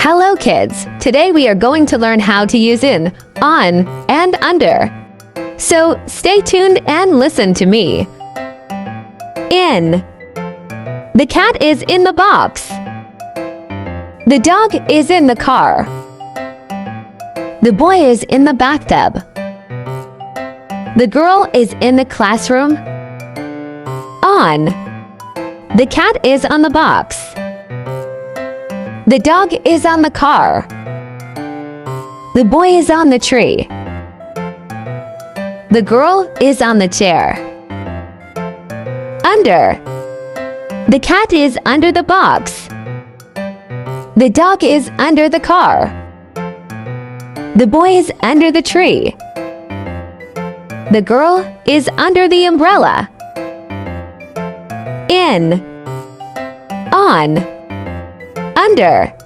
Hello kids! Today we are going to learn how to use in, on, and under. So stay tuned and listen to me. In. The cat is in the box. The dog is in the car. The boy is in the bathtub. The girl is in the classroom. On. The cat is on the box. The dog is on the car. The boy is on the tree. The girl is on the chair. Under. The cat is under the box. The dog is under the car. The boy is under the tree. The girl is under the umbrella. In. On. Under.